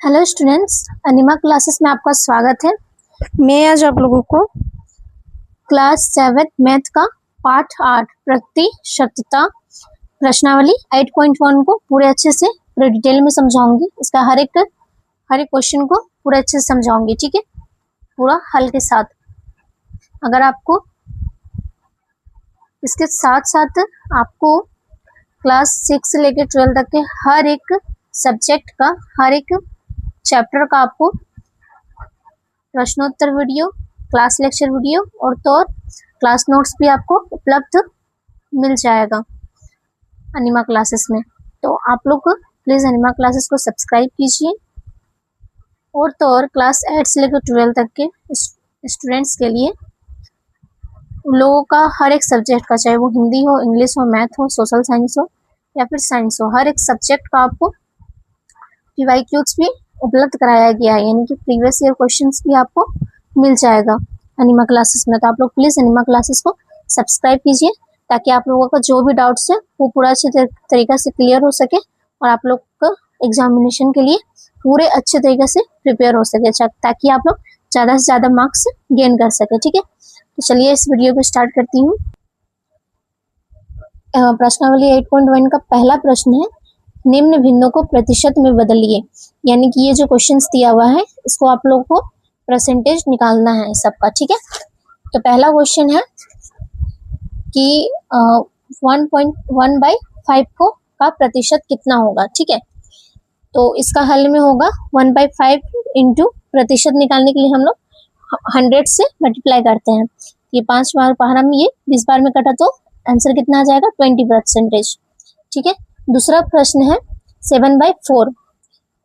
Hello students, अनिमा classes में आपका स्वागत है। मैं आज आप लोगों को क्लास 7 मैथ का पाठ 8 प्रतिशतता प्रश्नावली 8.1 को पूरे अच्छे से पूरे डिटेल में समझाऊंगी। इसका हर एक क्वेश्चन को पूरे अच्छे से समझाऊंगी, ठीक है, पूरा हल के साथ। अगर आपको इसके साथ साथ आपको क्लास 6 से लेकर 12 तक के हर एक सब्जेक्ट का हर एक चैप्टर का आपको प्रश्नोत्तर वीडियो, क्लास लेक्चर वीडियो और तो और क्लास नोट्स भी आपको उपलब्ध मिल जाएगा अनिमा क्लासेस में। तो आप लोग प्लीज़ अनिमा क्लासेस को सब्सक्राइब कीजिए और तो और क्लास 8 से लेकर 12 तक के स्टूडेंट्स के लिए लोगों का हर एक सब्जेक्ट का, चाहे वो हिंदी हो, इंग्लिश हो, मैथ हो, सोशल साइंस हो या फिर साइंस हो, हर एक सब्जेक्ट का आपको PYQs भी उपलब्ध कराया गया है, यानी कि प्रीवियस ईयर क्वेश्चंस भी आपको मिल जाएगा अनिमा क्लासेस में। तो आप लोग प्लीज़ अनिमा क्लासेस को सब्सक्राइब कीजिए ताकि आप लोगों का जो भी डाउट्स है वो पूरा अच्छे तरीक़ा से क्लियर हो सके और आप लोग का एग्जामिनेशन के लिए पूरे अच्छे तरीके से प्रिपेयर हो सके, ताकि आप लोग ज़्यादा से ज़्यादा मार्क्स गेन कर सके, ठीक है। तो चलिए इस वीडियो को स्टार्ट करती हूँ। प्रश्नावली 8.1 का पहला प्रश्न है, निम्न भिन्नों को प्रतिशत में बदलिए। यानी कि ये जो क्वेश्चंस दिया हुआ है इसको आप लोग को परसेंटेज निकालना है सबका, ठीक है। तो पहला क्वेश्चन है कि 1.1/5 को का प्रतिशत कितना होगा, ठीक है। तो इसका हल में होगा 1/5 इंटू प्रतिशत निकालने के लिए हम लोग 100 से मल्टीप्लाई करते हैं। ये 5 बार पहाड़ा में, ये 20 बार में कटा तो आंसर कितना आ जाएगा 20%, ठीक है। दूसरा प्रश्न है 7/4।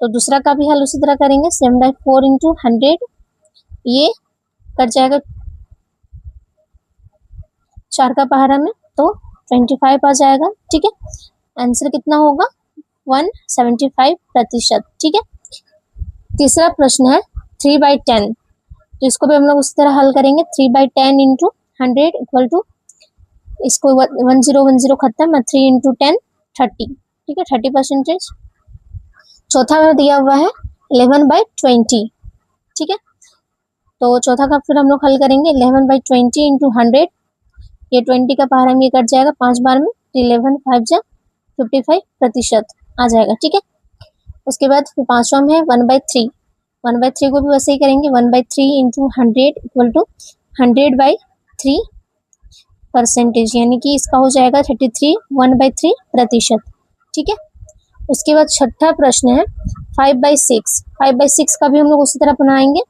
तो दूसरा का भी हल उसी तरह करेंगे, 7/4 इंटू 100, ये कट जाएगा 4 का पहाड़ा में तो 25 आ जाएगा, ठीक है। आंसर कितना होगा 175%, ठीक है। तीसरा प्रश्न है 3/10। तो इसको भी हम लोग उसी तरह हल करेंगे, 3/10 इंटू 100 इक्वल टू, इसको 1010 खत्म, 3 इंटू 10 30, ठीक है, 30%। चौथा में दिया हुआ है 11/20, ठीक है। तो चौथा का फिर हम लोग हल करेंगे 11/20 इंटू 100, ये 20 का पहाड़ा में ये कट जाएगा 5 बार में, 11 5 जा 55% आ जाएगा, ठीक है। उसके बाद फिर पांचवा में है 1/3। 1/3 को भी वैसे ही करेंगे, 1/3 इंटू 100 इक्वल टू 100/3%, यानी कि इसका हो जाएगा 33 1/3%, ठीक है। उसके बाद छठा प्रश्न है 5/6। 5/6 का भी हम लोग उसी तरह बनाएंगे।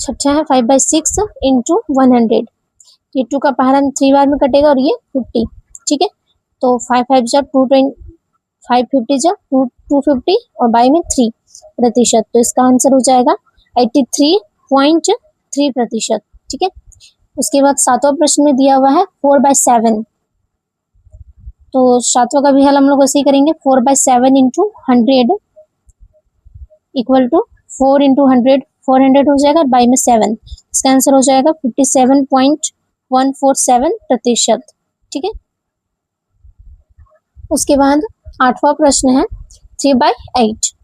छठा है 5/6 इंटू 100, ये 2 का पहाड़ा में 3 बार में कटेगा और ये 50, ठीक है। तो 5 5 जा 220, 550 जा 250 और बाई में 3%, तो इसका आंसर हो जाएगा 83.3%, ठीक है। उसके बाद सातवां प्रश्न में दिया हुआ है 4/7। तो सातवां का भी हल हम लोग ऐसे ही करेंगे, 4/7 इंटू 100 इक्वल टू 4 इंटू 100, 400 हो जाएगा बाई में 7, इसका आंसर हो जाएगा 57.147%, ठीक है। उसके बाद आठवां प्रश्न है 3/8।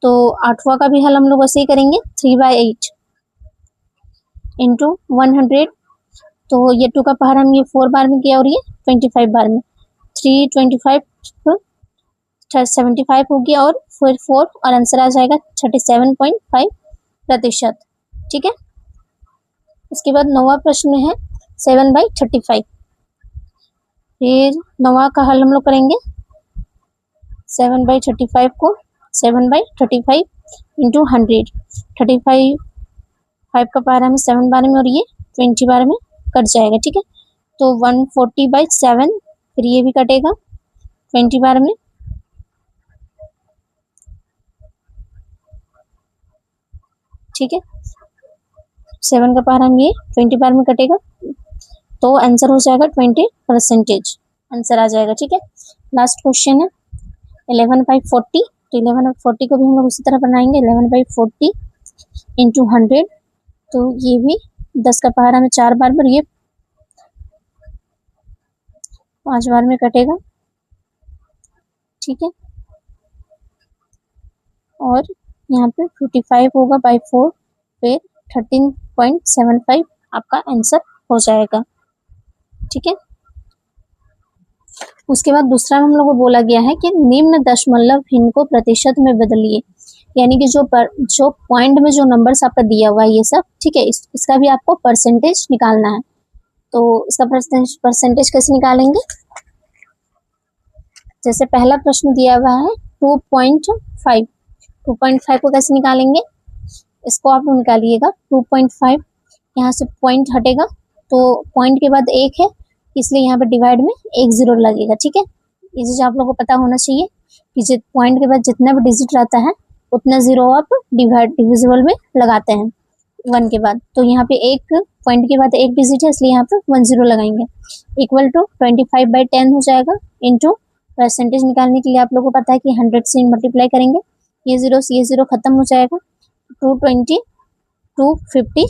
तो आठवां का भी हल हम लोग ऐसे ही करेंगे, 3/8 इंटू 100, तो ये 2 का पहाड़ा में ये 4 बार में किया और ये 25 बार में, 325 75 हो गया और फिर 4 और आंसर आ जाएगा 37.5%, ठीक है। उसके बाद नौवां प्रश्न है 7/35। फिर नौवां का हल हम लोग करेंगे 7/35 को 7/35 इंटू 100, 35 5 का पहाड़ा में 7 बार में और ये 20 बार में कट जाएगा, ठीक है। तो 140/7, फिर ये भी कटेगा 20 बार में, ठीक है। 7 का पहाड़ा में ये 20 बार में कटेगा तो आंसर हो जाएगा 20% आंसर आ जाएगा, ठीक है। लास्ट क्वेश्चन है 11/40। तो 11/40 को भी हम लोग उसी तरह बनाएंगे, 11/40 इंटू 100, तो ये भी 10 का पहाड़ा में 4 बार में, ये 5 बार में कटेगा, ठीक है। और यहाँ पे 55 होगा बाई 4, फिर 13.75 आपका आंसर हो जाएगा। ठीक है, उसके बाद दूसरा हम लोग को बोला गया है कि निम्न दशमलव भिन्न को प्रतिशत में बदलिए, यानी कि जो पॉइंट में जो नंबर्स आपका दिया हुआ है ये सब, ठीक है, इसका भी आपको परसेंटेज निकालना है। तो इसका परसेंटेज कैसे निकालेंगे? जैसे पहला प्रश्न दिया हुआ है 2.5, 2.5 को कैसे निकालेंगे? इसको आप निकालिएगा 2.5, यहाँ से पॉइंट हटेगा तो पॉइंट के बाद एक है, इसलिए यहाँ पे डिवाइड में एक जीरो लगेगा। ठीक है, ये चीज आप लोगों को पता होना चाहिए कि पॉइंट के बाद जितना भी डिजिट रहता है उतना जीरो आप डिविजिबल में लगाते हैं 1 के बाद। तो यहाँ पे एक पॉइंट के बाद एक डिजिट है, इसलिए यहाँ पे 1 0 लगाएंगे। इक्वल टू 25/10 हो जाएगा। इनटू परसेंटेज निकालने के लिए आप लोगों को पता है कि 100 से मल्टीप्लाई करेंगे, ये जीरो खत्म हो जाएगा, 220 250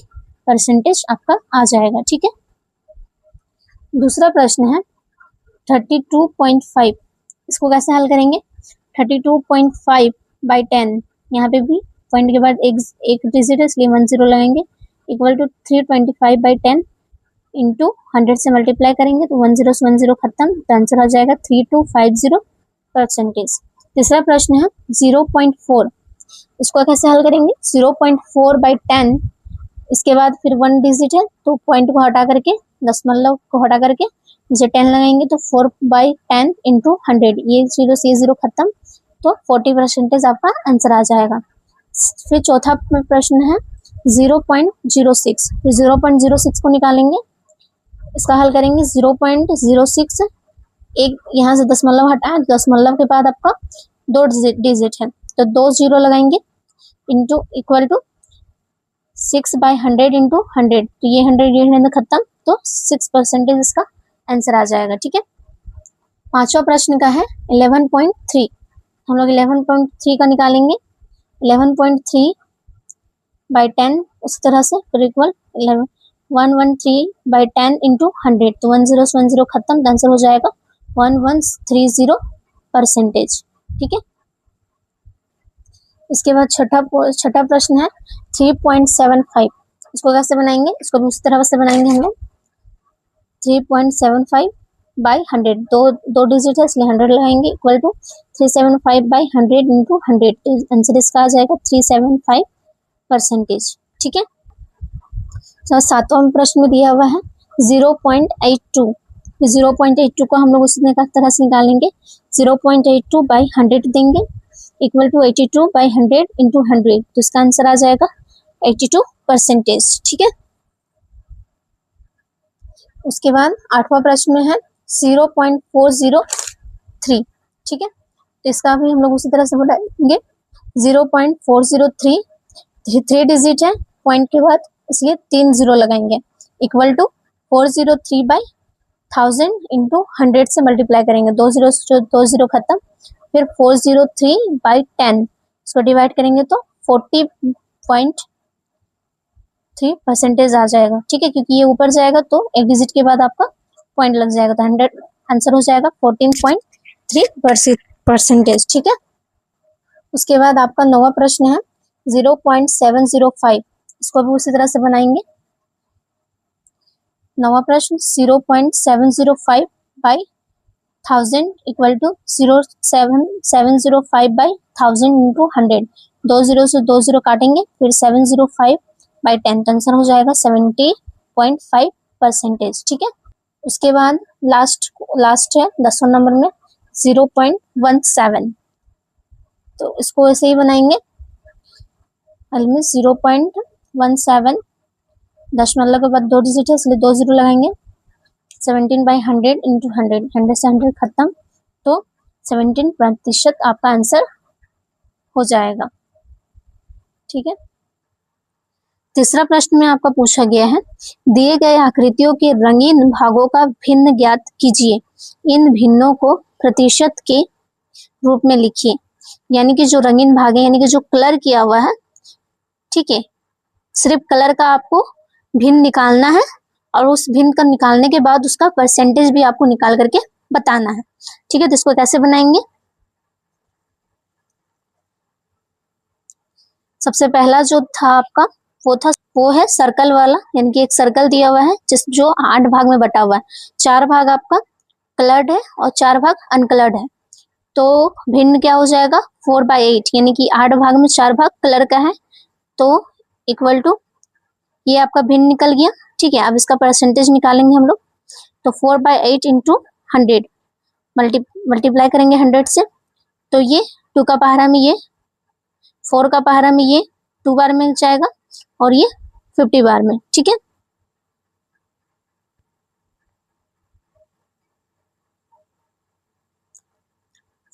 परसेंटेज आपका आ जाएगा। ठीक है, दूसरा प्रश्न है 32.5, इसको कैसे हल करेंगे? 32.5/10, यहाँ पे भी पॉइंट के बाद एक डिजिट है, इसलिए 1 0 लगाएंगे। इक्वल टू 325/10 इंटू 100 से मल्टीप्लाई करेंगे तो 1 0 से 1 0 खत्म, तो आंसर आ जाएगा 3250 परसेंटेज। तीसरा प्रश्न है 0.4, इसको कैसे हल करेंगे? 0.4/10, इसके बाद फिर 1 डिजिट है तो पॉइंट को हटा करके, दशमलव को हटा करके जैसे 10 लगाएंगे तो 4/10 इंटू 100, ये जीरो से जीरो खत्म, तो 40 परसेंटेज आपका आंसर आ जाएगा। फिर चौथा प्रश्न है 0.06, 0.06 को निकालेंगे, इसका हल करेंगे 0.06, एक यहाँ से दशमलव हटा, दशमलव के बाद आपका 2 डिजिट है तो 2 0 लगाएंगे इंटू इक्वल टू 6/100 इंटू 100, तो ये 100 खत्म, तो 6 परसेंटेज इसका आंसर आ जाएगा। ठीक है, पांचवा प्रश्न का है 11.3, हम लोग 11.3 का निकालेंगे। 11.3/10 उस तरह से फिर इक्वल 113/10 इंटू 100, तो 1 0 से 1 0 खत्म, आंसर हो जाएगा 1130 परसेंटेज। ठीक है, इसके बाद छठा प्रश्न है 3.75, इसको कैसे बनाएंगे? इसको भी उस तरह से बनाएंगे हम लोग। 3.75/100, दो डिजिट है इसलिए 100 लगाएंगे, इक्वल टू 375/100 इंटू 100, तो आंसर इसका आ जाएगा 375 परसेंटेज। ठीक है, तो सातवां प्रश्न में दिया हुआ है 0.82, 0.82 को हम लोग उसी तरह से निकालेंगे। 0.82/100 देंगे, इक्वल टू 82/100 इंटू 100, तो इसका आंसर आ जाएगा 82 परसेंटेज। ठीक है, उसके बाद आठवां प्रश्न में है 0.403, ठीक है, तो इसका भी हम लोग उसी तरह से बनाएंगे। 0.403, 3 डिजिट है पॉइंट के बाद, इसलिए 3 0 लगाएंगे, इक्वल टू 403/1000 इंटू 100 से मल्टीप्लाई करेंगे, 2 0 खत्म, फिर 403/10, इसको डिवाइड करेंगे तो 40.3 परसेंटेज आ जाएगा। ठीक है, क्योंकि ये ऊपर जाएगा तो एक डिजिट के बाद आपका पॉइंट लग जाएगा, तो 100 आंसर हो जाएगा 14.3 परसेंटेज। ठीक है, उसके बाद आपका नौवां प्रश्न है 0.705, इसको भी उसी तरह से बनाएंगे। नौवां प्रश्न 0.705/1000 इक्वल टू 0.705/1000 इंटू 100, 2 0 से 2 0 काटेंगे, फिर 705/10, आंसर हो जाएगा 70.5 परसेंटेज। ठीक है, उसके बाद लास्ट है 10वां नंबर में 0.17, तो इसको ऐसे ही बनाएंगे। हल में 0.17, दशमलव के बाद 2 डिजिट है इसलिए 2 0 लगाएंगे, 17/100 इंटू 100, 100 से 100 खत्म, तो 17% आपका आंसर हो जाएगा। ठीक है, तीसरा प्रश्न में आपका पूछा गया है दिए गए आकृतियों के रंगीन भागों का भिन्न ज्ञात कीजिए, इन भिन्नों को प्रतिशत के रूप में लिखिए। यानी कि जो रंगीन भाग है, यानी कि जो कलर किया हुआ है, ठीक है, सिर्फ कलर का आपको भिन्न निकालना है, और उस भिन्न का निकालने के बाद उसका परसेंटेज भी आपको निकाल करके बताना है। ठीक है, तो इसको कैसे बनाएंगे? सबसे पहला जो था आपका वो है सर्कल वाला, यानी कि एक सर्कल दिया हुआ है जो 8 भाग में बटा हुआ है। 4 भाग आपका कलर्ड है और 4 भाग अनकलर्ड है। तो भिन्न क्या हो जाएगा 4/8, यानी कि 8 भाग में 4 भाग कलर का है, तो इक्वल टू ये आपका भिन्न निकल गया। ठीक है, अब इसका परसेंटेज निकालेंगे हम लोग। तो 4/8 इंटू 100 मल्टीप्लाई करेंगे 100 से, तो ये 2 का पहाड़ा में ये 4 का पहाड़ा में ये 2 बार में जाएगा और ये 50 बार में। ठीक है,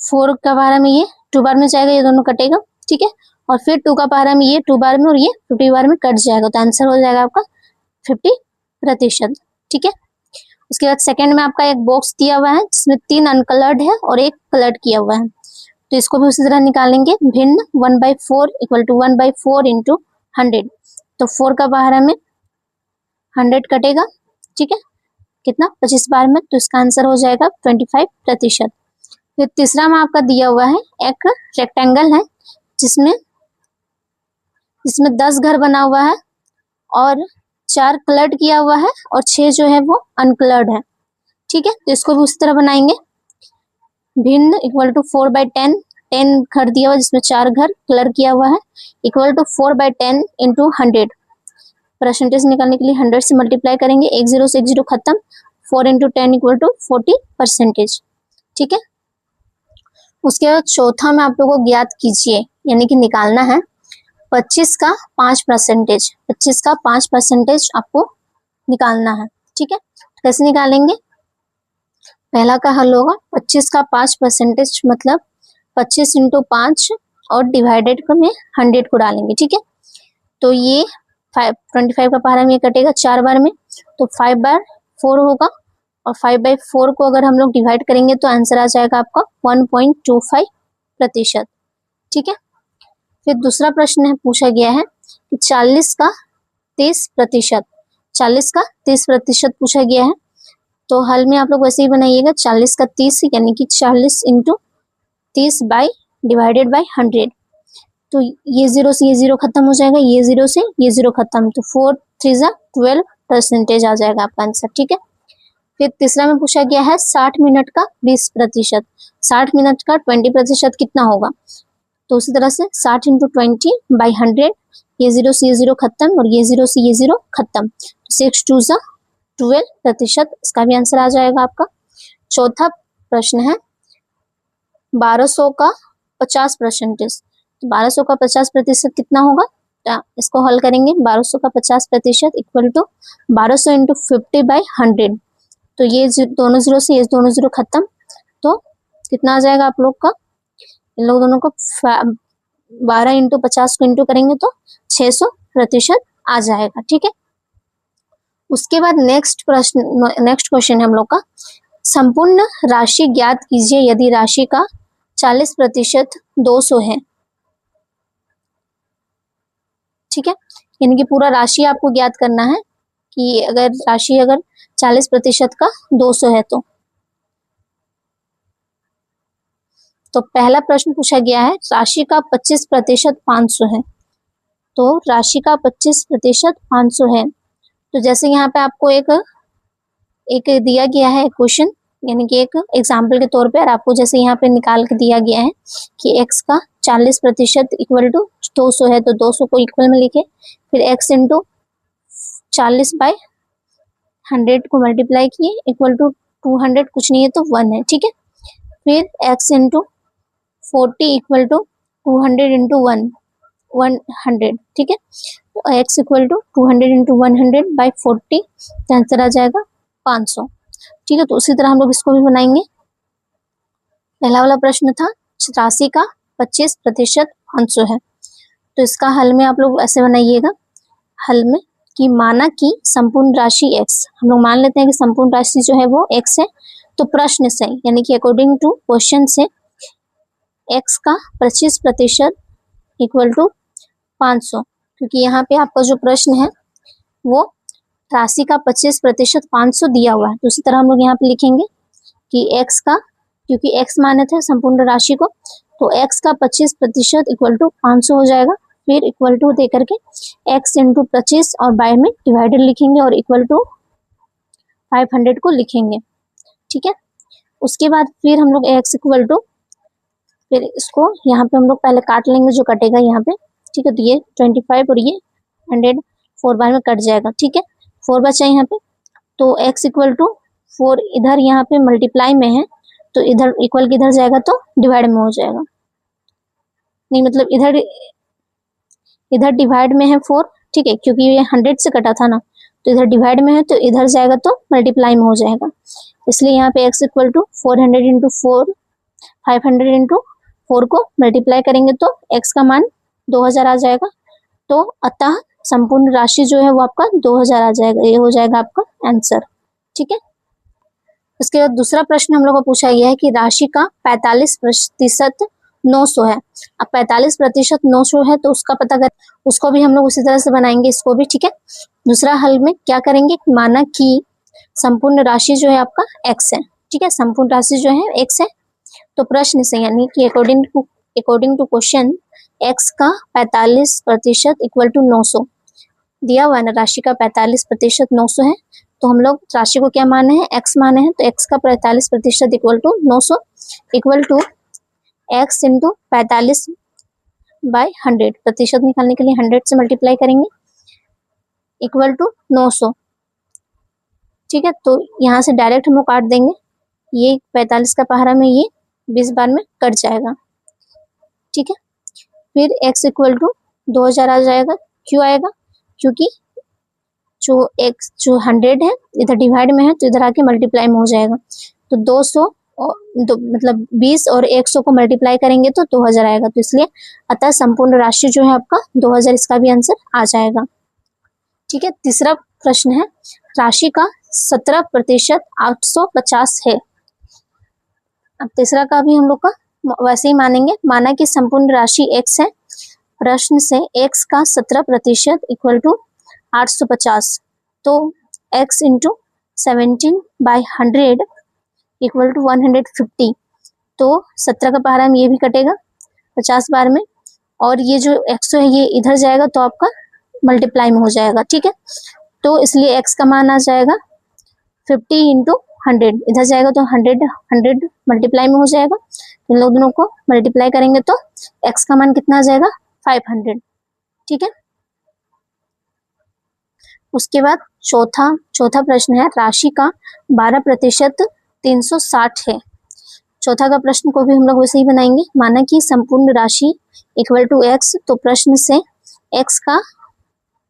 फोर का पहाड़ा में ये 2 बार में जाएगा, ये दोनों कटेगा। ठीक है, और फिर 2 का पहाड़ा में ये 2 बार में और ये 50 बार में कट जाएगा, तो आंसर हो जाएगा आपका 50%। ठीक है, उसके बाद सेकंड में आपका एक बॉक्स दिया हुआ है जिसमें 3 अनकलर्ड है और एक कलर्ड किया हुआ है, तो इसको भी उसी तरह निकालेंगे। भिन्न 1/4 इक्वल टू 1/4 इंटू 100, तो 4 का पहाड़ा में 100 कटेगा। ठीक है, कितना 25 बार में, तो इसका आंसर हो जाएगा 25%। फिर तीसरा में आपका दिया हुआ है एक रेक्टेंगल है जिसमें 10 घर बना हुआ है और 4 कलर्ड किया हुआ है और 6 जो है वो अनकलर्ड है। ठीक है, तो इसको भी उसी तरह बनाएंगे। भिन्न इक्वल टू 4/10, 10 घर दिया हुआ जिसमें 4 घर कलर किया हुआ है, इक्वल टू 4/10 इंटू 100। परसेंटेज निकालने के लिए 100 से मल्टीप्लाई करेंगे, एक 0 से एक 0 खत्म, 4 इंटू 10 इक्वल टू 40%। ठीक है, उसके बाद चौथा में आप लोगों को ज्ञात कीजिए, यानी कि निकालना है 25 का 5%। 25 का 5% आपको निकालना है। ठीक है, कैसे निकालेंगे? पहला का हल होगा 25 का 5% मतलब 25 इंटू 5 और डिवाइडेड में 100 को डालेंगे। ठीक है, तो ये 25 का पहाड़ा में ये कटेगा 4 बार में, तो 5/4 होगा, और 5/4 को अगर हम लोग डिवाइड करेंगे तो आंसर आ जाएगा आपका 1.25%। ठीक है, फिर दूसरा प्रश्न है पूछा गया है कि 40 का 30%, 40 का 30% पूछा गया है। तो हल में आप लोग वैसे ही बनाइएगा, 40 का 30 यानी कि 40 इंटू 30 बाई डिवाइडेड बाई 100, तो ये 0 से ये 0 खत्म हो जाएगा, ये 0 से ये 0 खत्म, तो 4 3 12% आ जाएगा आपका आंसर। ठीक है, फिर तीसरा में पूछा गया है 60 मिनट का 20%, 60 मिनट का 20% कितना होगा? तो उसी तरह से 60 इंटू 20 बाई 100, ये 0 से ये 0 खत्म और ये 0 से ये 0 खत्म, तो 6 2 12%, इसका भी आंसर आ जाएगा आपका। चौथा प्रश्न है 1200 का 50%, तो 1200 का 50% कितना होगा? इसको हल करेंगे, 1200 का 50% इक्वल टू 1200 इंटू 50 बाई 100, तो ये दोनों 0 से ये दोनों 0 खत्म, तो कितना आ जाएगा आप लोग का? इन लोग दोनों को 12 इंटू 50 को इंटू करेंगे तो 600% आ जाएगा। ठीक है, उसके बाद नेक्स्ट क्वेश्चन है हम लोग का, संपूर्ण राशि ज्ञात कीजिए यदि राशि का 40% 200 है। ठीक है, यानी कि पूरा राशि आपको ज्ञात करना है कि अगर राशि 40% का 200 है तो पहला प्रश्न पूछा गया है राशि का 25% 500 है, तो राशि का 25% 500 है, तो जैसे यहाँ पे आपको एक दिया गया है क्वेश्चन, यानी कि एक एग्जाम्पल के तौर पे, और आपको जैसे यहाँ पे निकाल के दिया गया है कि x का 40% इक्वल टू 200 है, तो 200 को इक्वल में लिखे, फिर x इंटू 40 बाई 100 को मल्टीप्लाई किए इक्वल टू 200, कुछ नहीं है तो 1 है। ठीक है, फिर x into 40 equal to 200 into 100। ठीक है, तो x equal to 200 into 100 by 40, तो आंसर आ जाएगा 500। ठीक है, तो उसी तरह हम लोग इसको भी बनाएंगे। पहला वाला प्रश्न था राशि का 25% 500 है, तो इसका हल में आप लोग ऐसे बनाइएगा, हल में कि माना कि संपूर्ण राशि x, हम लोग मान लेते हैं कि संपूर्ण राशि जो है वो x है, तो प्रश्न से यानी कि अकॉर्डिंग टू क्वेश्चन से x का 25% इक्वल टू 500, क्योंकि यहाँ पे आपका जो प्रश्न है वो राशि का 25% 500 दिया हुआ है, तो उसी तरह हम लोग यहाँ पे लिखेंगे कि x का, क्योंकि x माने थे संपूर्ण राशि को, तो x का 25% इक्वल टू 500 हो जाएगा। फिर इक्वल टू दे करके x इंटू 25 और बाय में डिवाइडेड लिखेंगे और इक्वल टू 500 को लिखेंगे। ठीक है, उसके बाद फिर हम लोग x इक्वल टू, फिर इसको यहाँ पे हम लोग पहले काट लेंगे जो कटेगा यहाँ पे। ठीक है, तो ये 25 और ये 100 4 बार में कट जाएगा। ठीक है, 4 बचा यहाँ पे, तो x इक्वल टू 4 इधर यहाँ पे मल्टीप्लाई में है तो इधर इक्वल किधर जाएगा तो डिवाइड में हो जाएगा। नहीं मतलब इधर डिवाइड में है 4। ठीक है, क्योंकि ये 100 से कटा था ना, तो इधर डिवाइड में है तो इधर जाएगा तो मल्टीप्लाई में हो जाएगा। इसलिए यहाँ पे x equal to 400 into 4 500 into 4 को मल्टीप्लाई करेंगे तो x का मान 2000 आ जाएगा। तो अतः संपूर्ण राशि जो है वो आपका 2000 आ जाएगा। ये हो जाएगा आपका आंसर। ठीक है, उसके बाद दूसरा प्रश्न हम लोग को पूछा गया है कि राशि का 45% 900 है। अब 45% 900 है तो उसका पता कर, उसको भी हम लोग उसी तरह से बनाएंगे इसको भी। ठीक है, दूसरा हल में क्या करेंगे, माना कि संपूर्ण राशि जो है आपका x है। ठीक है, संपूर्ण राशि जो है x है, तो प्रश्न से यानी कि अकॉर्डिंग टू क्वेश्चन x का 45% इक्वल टू 900 दिया हुआ है ना। राशि का 45% 900 है, तो हम लोग राशि को क्या माने हैं, x माने हैं, तो x का 45% equal to 900 equal to x into 45 by 100। प्रतिशत निकालने के लिए 100 से मल्टीप्लाई करेंगे इक्वल टू 900। ठीक है, तो यहाँ से डायरेक्ट हम लोग काट देंगे, ये 45 का पहाड़ा में ये 20 बार में कट जाएगा। ठीक है, फिर x इक्वल टू 2000 आ जाएगा। क्यों आएगा, क्योंकि जो 100 है इधर डिवाइड में है तो इधर आके मल्टीप्लाई में हो जाएगा। तो 200 मतलब 20 और 100 को मल्टीप्लाई करेंगे तो 2000 आएगा। तो इसलिए अतः संपूर्ण राशि जो है आपका 2000, इसका भी आंसर आ जाएगा। ठीक है, तीसरा प्रश्न है राशि का 17% 850 है। अब तीसरा का भी हम लोग का वैसे ही मानेंगे, माना कि संपूर्ण राशि x है, प्रश्न से x का 17% इक्वल टू 850, तो x into 17 by 100 equal to 150। तो 17 का पहाड़ा में ये भी कटेगा 50 बार में, और ये जो 100 है ये इधर जाएगा तो आपका मल्टीप्लाई में हो जाएगा। ठीक है, तो इसलिए x का मान आ जाएगा 50 इंटू 100, इधर जाएगा तो 100 मल्टीप्लाई में हो जाएगा। इन लोग दोनों को मल्टीप्लाई करेंगे तो x का मान कितना आ जाएगा 500। ठीक है, उसके बाद चौथा प्रश्न है राशि का 12% 360 है। चौथा का प्रश्न को भी हम लोग वैसे ही बनाएंगे, माना कि संपूर्ण राशि इक्वल टू x, तो प्रश्न से x का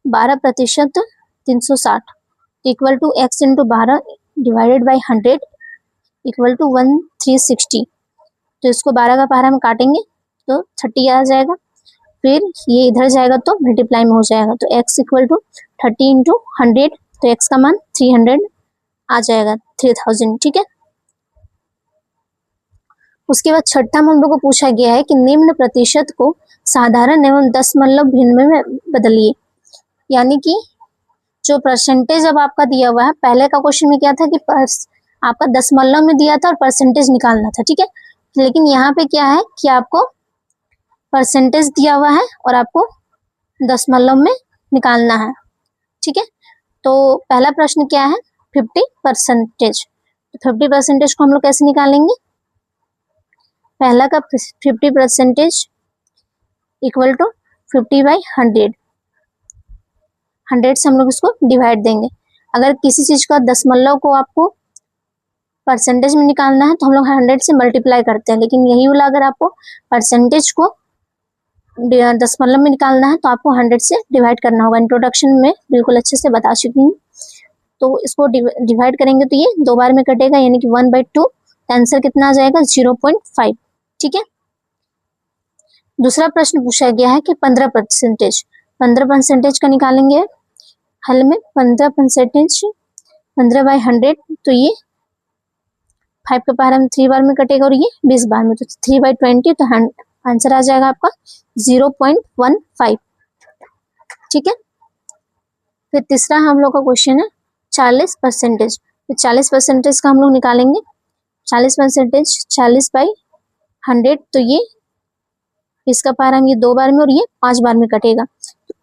12% 360 equal to x into 12 divided by 100 equal to 1360। तो इसको 12 का पहाड़ा में काटेंगे तो 30 आ जाएगा, फिर ये इधर जाएगा तो मल्टीप्लाई में हो जाएगा। तो x इक्वल टू 30 इंटू 100, तो x का मान 300 आ जाएगा, 3000। ठीक है, उसके बाद छठा में हम लोग को पूछा गया है कि निम्न प्रतिशत को साधारण एवं दशमलव भिन्न में बदलिए। यानी कि जो परसेंटेज अब आपका दिया हुआ है, पहले का क्वेश्चन में क्या था कि आपका दशमलव में दिया था और परसेंटेज निकालना था। ठीक है, लेकिन यहाँ पे क्या है कि आपको परसेंटेज दिया हुआ है और आपको दशमलव में निकालना है। ठीक है, तो पहला प्रश्न क्या है 50%। 50% को हम लोग कैसे निकालेंगे, पहला का 50% इक्वल टू 50 बाई 100 से हम लोग इसको डिवाइड देंगे। अगर किसी चीज का दशमलव को आपको परसेंटेज में निकालना है तो हम लोग 100 से मल्टीप्लाई करते हैं, लेकिन यही वाला अगर आपको परसेंटेज को दशमलव में निकालना है तो आपको 100 से डिवाइड करना होगा। इंट्रोडक्शन में बिल्कुल अच्छे से बता चुकी हूँ। तो इसको डिवाइड करेंगे तो ये 2 बार में कटेगा, यानी कि 1/2। आंसर कितना आ जाएगा 0.5। ठीक है, दूसरा प्रश्न पूछा गया है कि 15% का निकालेंगे हल में। 15% 15 बाई 100, तो ये 5 का पहाड़ा में 3 बार में कटेगा और ये 20 बार में, तो 3/20, तो आंसर आ जाएगा आपका 0.15। ठीक है, फिर तीसरा हम लोग का क्वेश्चन है 40%। तो 40% का हम लोग निकालेंगे। 40% 40 बाई 100, तो ये इसका पारा हम ये 2 बार में और ये 5 बार में कटेगा,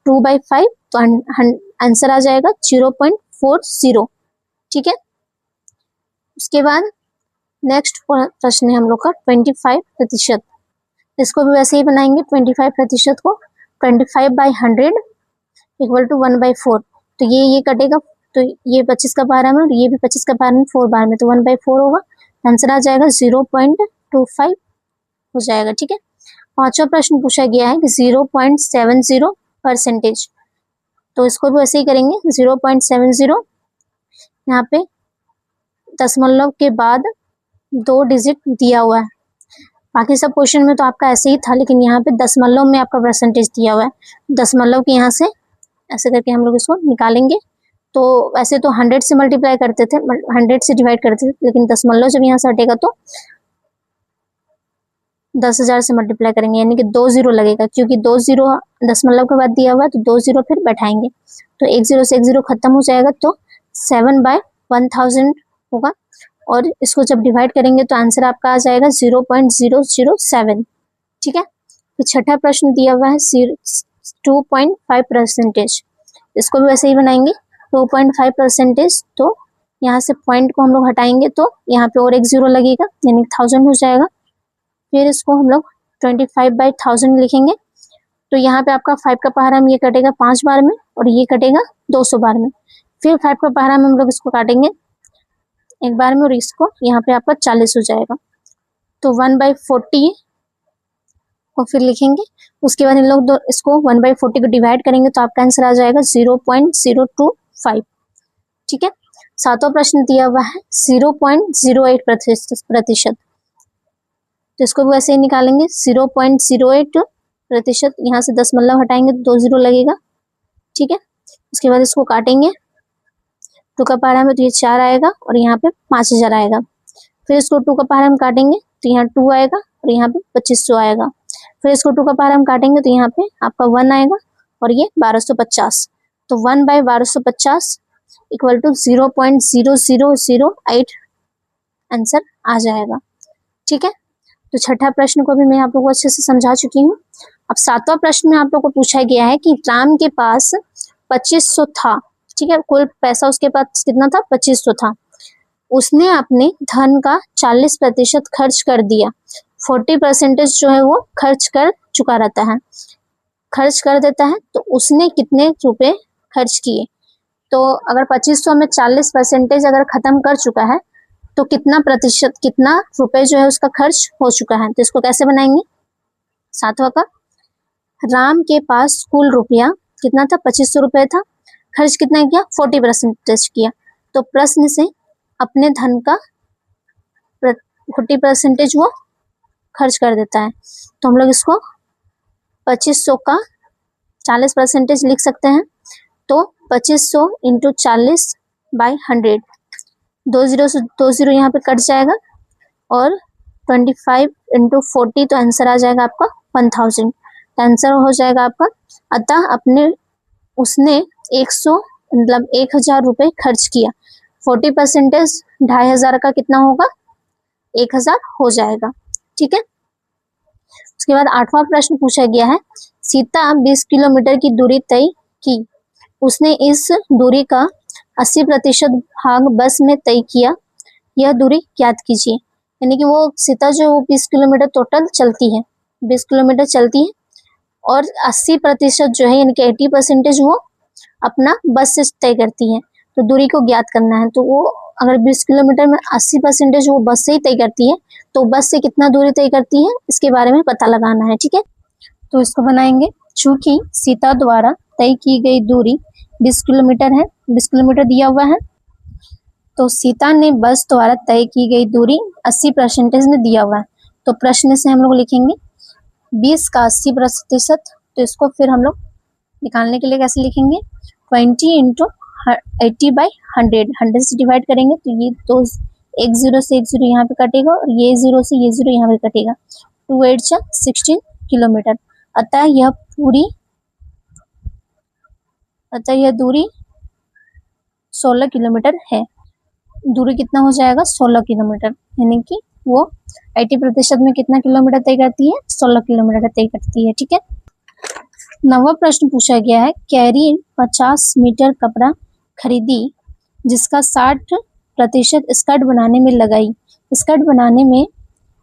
2/5, तो आंसर आ जाएगा 0.40। ठीक है। उसके बाद नेक्स्ट प्रश्न है हम लोग का 25%। इसको भी वैसे ही बनाएंगे। 25% को 25/100 इक्वल टू 1/4। तो ये कटेगा, तो ये 25 का पारा में और ये भी 25 का पारा में 4 बार में, तो 1/4 होगा। आंसर आ जाएगा 0.25 हो जाएगा। ठीक है। पांचवा प्रश्न पूछा गया है कि 0.70%। तो इसको भी वैसे ही करेंगे। 0.70 यहाँ पे दशमलव के बाद 2 डिजिट दिया हुआ है। बाकी सब क्वेश्चन में तो आपका ऐसे ही था, लेकिन यहाँ पे दशमलव में आपका परसेंटेज दिया हुआ है। दशमलव के यहाँ से ऐसे करके हम लोग इसको निकालेंगे। तो वैसे तो 100 से मल्टीप्लाई करते थे, 100 से डिवाइड करते थे, लेकिन दशमलव जब यहाँ से हटेगा तो 10,000 से मल्टीप्लाई करेंगे, यानी कि 2 0 लगेगा, क्योंकि 2 0 दशमलव के बाद दिया हुआ है, तो 2 0 फिर बैठाएंगे, तो 1 0 से 1 0 खत्म हो जाएगा, तो 7/1000 होगा। और इसको जब डिवाइड करेंगे तो आंसर आपका आ जाएगा 0.007। ठीक है। तो छठा प्रश्न दिया हुआ है 2.5%। इसको भी वैसे ही बनाएंगे। 2.5%, तो यहाँ से पॉइंट को हम लोग हटाएंगे तो यहाँ पे और 1 0 लगेगा, यानी 1000 हो जाएगा। फिर इसको हम लोग 25/1000 लिखेंगे। तो यहाँ पे आपका 5 का पहाड़ा में ये कटेगा 5 बार में और ये कटेगा 200 बार में। फिर 5 का पहाड़ा में हम लोग इसको काटेंगे 1 बार में और इसको यहाँ पे आपका 40 हो जाएगा। तो 1/40 को फिर लिखेंगे। उसके बाद इन लोग इसको 1/40 को डिवाइड करेंगे तो आपका आंसर आ जाएगा 0.025। ठीक है। सातवां प्रश्न दिया हुआ है 0.08%। तो इसको भी वैसे ही निकालेंगे। 0.08%, यहाँ से दशमलव हटाएंगे तो 2 0 लगेगा। ठीक है। उसके बाद इसको काटेंगे, 2 का पहाड़ा में तो ये 4 आएगा और यहाँ पे 5000 आएगा। फिर इसको 2 का पहाड़ा में काटेंगे तो यहाँ 2 आएगा और यहाँ पे 2500 आएगा। फिर इसको 2 का पहाड़ा में काटेंगे तो यहाँ पे आपका 1 आएगा और ये 1250। तो 1/1250 इक्वल टू 0.0008 आंसर आ जाएगा। ठीक है। तो छठा प्रश्न को भी मैं आप लोगों को अच्छे से समझा चुकी हूँ। अब सातवां प्रश्न में आप लोगों को पूछा गया है कि राम के पास 2500 था। ठीक है। कुल पैसा उसके पास कितना था? 2500 था। उसने अपने धन का 40% खर्च कर दिया। 40% जो है वो खर्च कर चुका रहता है, खर्च कर देता है। तो उसने कितने रुपए खर्च किए? तो अगर 2500 में 40% अगर खत्म कर चुका है तो कितना प्रतिशत, कितना रुपए जो है उसका खर्च हो चुका है? तो इसको कैसे बनाएंगे? सातवां का, राम के पास कुल रुपया कितना था? 2500 रुपए था। खर्च कितना किया? 40% किया। तो प्रश्न से अपने धन का 40% वो खर्च कर देता है। तो हम लोग इसको 2500 का 40% लिख सकते हैं। तो 2500 इंटू 40/100, 2 0 से 2 0 यहाँ पे कट जाएगा और 25 इंटू 40, तो आंसर आ जाएगा आपका 1000। आंसर हो जाएगा आपका। अतः उसने 1000 रुपए खर्च किया। 40% 2500 का कितना होगा? 1000 हो जाएगा। ठीक है। उसके बाद आठवां प्रश्न पूछा गया है, सीता 20 किलोमीटर की दूरी तय की। उसने इस दूरी का 80% भाग बस में तय किया। यह दूरी ज्ञात कीजिए। यानी कि वो सीता जो 20 किलोमीटर टोटल चलती है, 20 किलोमीटर चलती है और 80% जो है यानी कि 80% वो अपना बस से तय करती है। तो दूरी को ज्ञात करना है। तो वो अगर 20 किलोमीटर में 80% वो बस से ही तय करती है, तो बस से कितना दूरी तय करती है इसके बारे में पता लगाना है। ठीक है। तो इसको बनाएंगे। चूंकि सीता द्वारा तय की गई दूरी 20 किलोमीटर है, 20 किलोमीटर दिया हुआ है, तो सीता ने बस द्वारा तय की गई दूरी 80% में दिया हुआ है। तो प्रश्न से हम लोग लिखेंगे 20 का 80%। तो इसको फिर हम लोग निकालने के लिए कैसे लिखेंगे? 20 इंटू 80/100, 100 से डिवाइड करेंगे तो ये तो 1 0 से 1 0 यहाँ पे कटेगा और ये 0 से ये 0 यहाँ पे कटेगा। 2 8 16 किलोमीटर। अतः यह दूरी 16 किलोमीटर है। दूरी कितना हो जाएगा? 16 किलोमीटर, यानी कि वो 80% में कितना किलोमीटर तय करती है? 16 किलोमीटर तय करती है। ठीक है। 9वां प्रश्न पूछा गया है, कैरी 50 मीटर कपड़ा खरीदी जिसका 60% स्कर्ट बनाने में लगाई। स्कर्ट बनाने में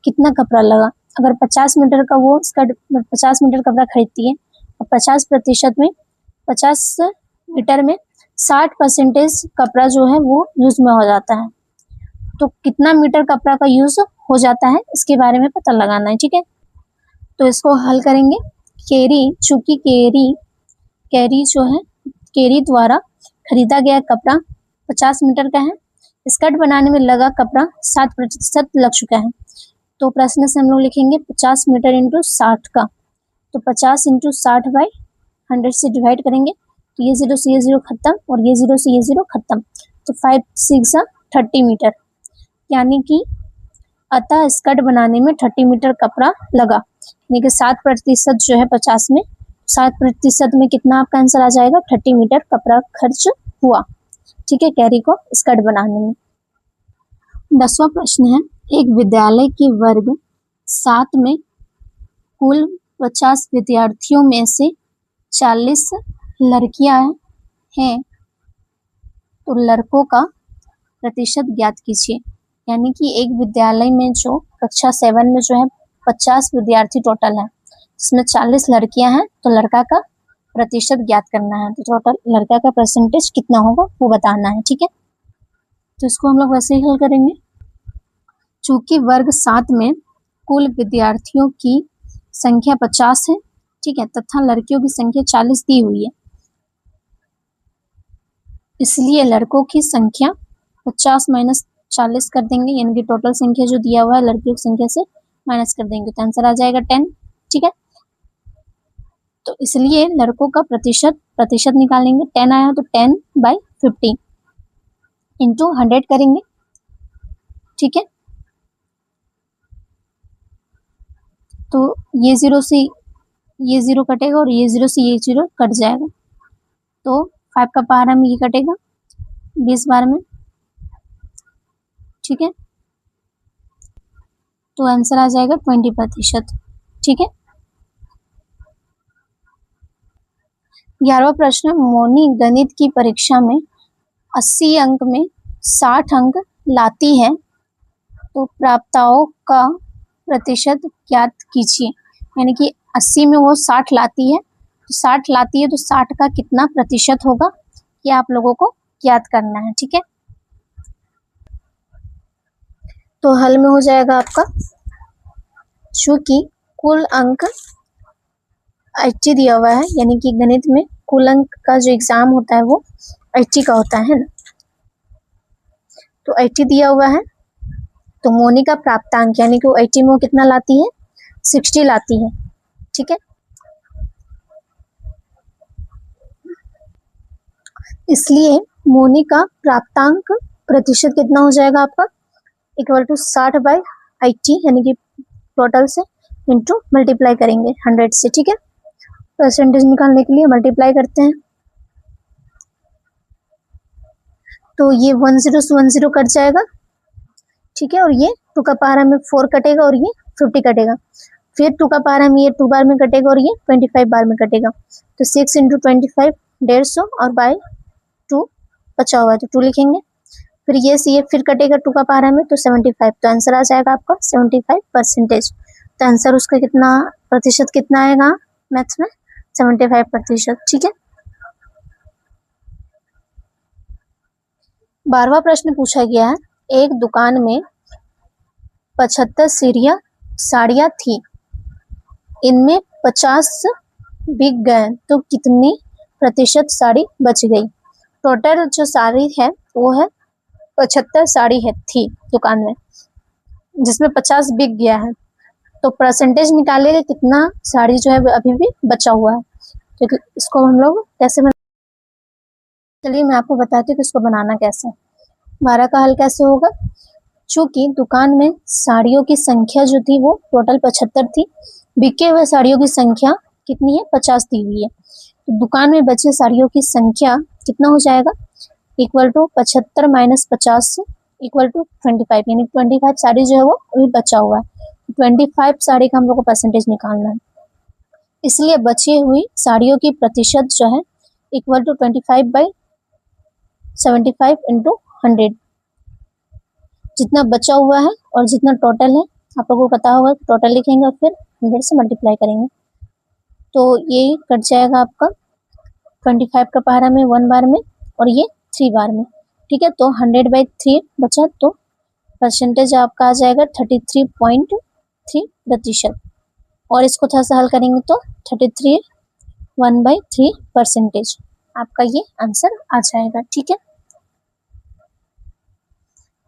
कितना कपड़ा लगा? अगर 50 मीटर का वो स्कर्ट 50 मीटर कपड़ा खरीदती है और 50% में 50 मीटर में 60% कपड़ा जो है वो यूज में हो जाता है, तो कितना मीटर कपड़ा का यूज हो जाता है इसके बारे में पता लगाना है। ठीक है। तो इसको हल करेंगे। चूंकि कैरी जो है, कैरी द्वारा खरीदा गया कपड़ा 50 मीटर का है, स्कर्ट बनाने में लगा कपड़ा 60% लग चुका है, तो प्रश्न से हम लोग लिखेंगे 50 मीटर इंटू 60 का, तो 50 इंटू 60 बाई 100 से डिवाइड करेंगे, तो ये 0 से ये 0 खत्म और ये 0 से ये 0 खत्म, तो 5 6 30 मीटर, यानी कि अतः स्कर्ट बनाने में 30 मीटर कपड़ा लगा, यानी कि 7% जो है 50 में, 7% में कितना आपका आंसर आ जाएगा? 30 मीटर कपड़ा खर्च हुआ। ठीक है, कैरी को स्कर्ट बनाने में। 10वां प्रश्न है, एक विद्यालय की वर्ग 7 में कुल 50 विद्यार्थियों में से 40 लड़कियां हैं, तो लड़कों का प्रतिशत ज्ञात कीजिए। यानी कि एक विद्यालय में जो कक्षा 7 में जो है 50 विद्यार्थी टोटल है, जिसमें 40 लड़कियां हैं, तो लड़का का प्रतिशत ज्ञात करना है, तो टोटल लड़का का परसेंटेज कितना होगा वो बताना है। ठीक है, तो इसको हम लोग वैसे ही हल करेंगे। चूंकि वर्ग 7 में कुल विद्यार्थियों की संख्या 50 है, ठीक है, तथा लड़कियों की संख्या 40 दी हुई है, इसलिए लड़कों की संख्या 50 माइनस 40 कर देंगे, यानी कि टोटल संख्या जो दिया हुआ है लड़कियों की संख्या से माइनस कर देंगे, तो आंसर आ जाएगा 10। ठीक है, तो इसलिए लड़कों का प्रतिशत निकालेंगे, 10 आया तो 10/50 इंटू 100 करेंगे। ठीक है, तो ये 0 से ये 0 कटेगा और ये 0 से ये 0 कट जाएगा, तो 5 का पारा में ये कटेगा 20 बार में। ठीक है, तो आंसर आ जाएगा 20%। ठीक है। 11वां प्रश्न, मोनी गणित की परीक्षा में 80 अंक में 60 अंक लाती है, तो प्राप्ताओं का प्रतिशत ज्ञात कीजिए। यानी कि 80 में वो 60 लाती है, तो 60 लाती है तो 60 का कितना प्रतिशत होगा, ये आप लोगों को ज्ञात करना है। ठीक है, तो हल में हो जाएगा आपका, चूंकि कुल अंक 80 दिया हुआ है, यानी कि गणित में कुल अंक का जो एग्जाम होता है वो 80 का होता है ना, तो 80 दिया हुआ है, तो मोनी का प्राप्तांक यानी कि वो 80 में वो कितना लाती है? 60 लाती है। ठीक है, इसलिए मोनी का प्राप्तांक प्रतिशत कितना हो जाएगा आपका? इक्वल टू 60/80, यानी कि टोटल से इंटू मल्टीप्लाई करेंगे 100 से। ठीक है, परसेंटेज निकालने के लिए मल्टीप्लाई करते हैं, तो ये 10 से 10 कट जाएगा। ठीक है, और ये 2 का पारा में 4 कटेगा और ये 50 कटेगा, फिर 2 का पारा में ये 2 बार में कटेगा और ये 25 बार में कटेगा, तो 6 इंटू 25 150 और बाय 2 बचा हुआ है तो 2 लिखेंगे, फिर ये से ये फिर कटेगा 2 का पारा में तो 75, तो आंसर आ जाएगा आपका 75%। तो आंसर उसका कितना प्रतिशत कितना आएगा मैथ्स में? 75%। ठीक है, 12वां प्रश्न पूछा गया है, एक दुकान में 75 साड़ियां थी, इनमें 50 बिक गए, तो कितनी प्रतिशत साड़ी बच गई? टोटल जो साड़ी है वो है 75 साड़ी है थी दुकान में, जिसमें 50 बिक गया है, तो परसेंटेज निकालेंगे कितना साड़ी जो है अभी भी बचा हुआ है। तो इसको हम लोग कैसे चलिए मैं आपको बताती हूँ कि इसको बनाना कैसे। 12 का हल कैसे होगा? चूंकि दुकान में साड़ियों की संख्या जो थी वो टोटल 75 थी, बिके हुए साड़ियों की संख्या कितनी है? 50 दी हुई है, तो दुकान में बचे साड़ियों की संख्या कितना हो जाएगा? Equal to 75 minus 50 equal to 25, यानी 25 साड़ी जो है वो अभी बचा हुआ है, 25 साड़ी का हम लोग को परसेंटेज निकालना है। इसलिए बची हुई साड़ियों की प्रतिशत जो है इक्वल टू 25/75 इंटू 100। जितना बचा हुआ है और जितना टोटल है आप लोगों को पता होगा, टोटल लिखेंगे और फिर 100 से मल्टीप्लाई करेंगे, तो ये कट जाएगा आपका 25 का पहाड़ा में 1 बार में और ये 3 बार में, ठीक है। तो 100/3 बचा, तो परसेंटेज आपका आ जाएगा 33.3%। और इसको थोड़ा सा हल करेंगे तो 33 1/3% आपका ये आंसर आ जाएगा, ठीक है।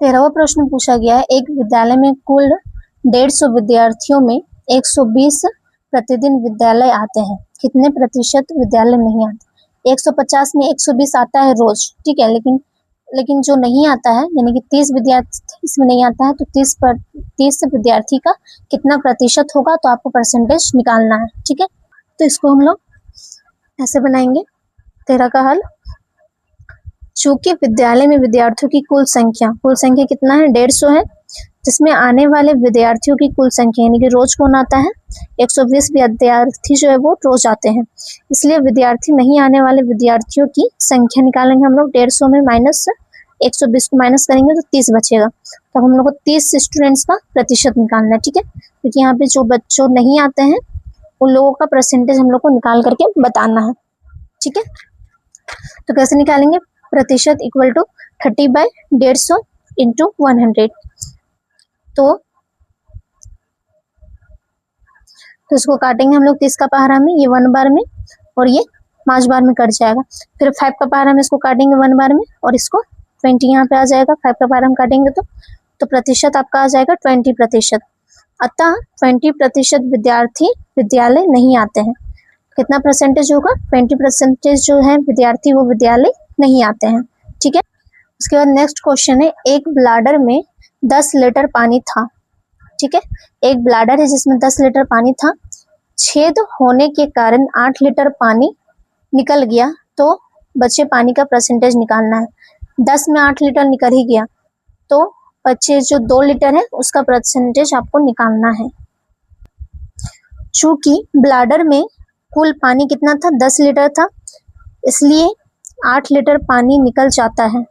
13वां प्रश्न पूछा गया है, एक विद्यालय में कुल 150 विद्यार्थियों में 120 प्रतिदिन विद्यालय आते हैं, कितने प्रतिशत विद्यालय नहीं आते। 150 में 120 आता है रोज, ठीक है, लेकिन जो नहीं आता है यानी कि 30 विद्यार्थी इसमें नहीं आता है, तो 30 विद्यार्थी का कितना प्रतिशत होगा, तो आपको परसेंटेज निकालना है, ठीक है। तो इसको हम लोग ऐसे बनाएंगे, 13 का हल। चूंकि विद्यालय में विद्यार्थियों की कुल संख्या कितना है, 150 है, जिसमें आने वाले विद्यार्थियों की कुल संख्या यानी कि रोज कौन आता है, 120 विद्यार्थी जो है वो रोज आते हैं, इसलिए विद्यार्थी नहीं आने वाले विद्यार्थियों की संख्या निकालेंगे हम लोग। 150 में माइनस 120 को माइनस करेंगे तो 30 बचेगा, तो हम लोग को 30 स्टूडेंट्स का प्रतिशत निकालना है, ठीक है, क्योंकि यहाँ पे जो बच्चों नहीं आते हैं उन लोगों का परसेंटेज हम लोग को निकाल करके बताना है, ठीक है। तो कैसे निकालेंगे, प्रतिशत इक्वल टू 30/150 इंटू 100। तो इसको काटेंगे हम लोग 30 का पहाड़ा में, ये 1 बार में और ये 5 बार में कट जाएगा। फिर 5 का पहाड़ा में इसको काटेंगे 1 बार में और इसको 20 यहाँ पे आ जाएगा, 5 का पहाड़ा में काटेंगे तो प्रतिशत आपका आ जाएगा 20%। अतः 20% विद्यार्थी विद्यालय नहीं आते हैं। कितना परसेंटेज होगा, 20% जो है विद्यार्थी वो विद्यालय नहीं आते हैं, ठीक है। उसके बाद नेक्स्ट क्वेश्चन है, एक ब्लाडर में 10 लीटर पानी था, ठीक है, एक ब्लाडर है जिसमें 10 लीटर पानी था, छेद होने के कारण 8 लीटर पानी निकल गया, तो बचे पानी का परसेंटेज निकालना है। 10 में 8 लीटर निकल ही गया, तो बचे जो 2 लीटर है उसका परसेंटेज आपको निकालना है। चूंकि ब्लाडर में कुल पानी कितना था, 10 लीटर था, इसलिए 8 लीटर पानी निकल जाता है,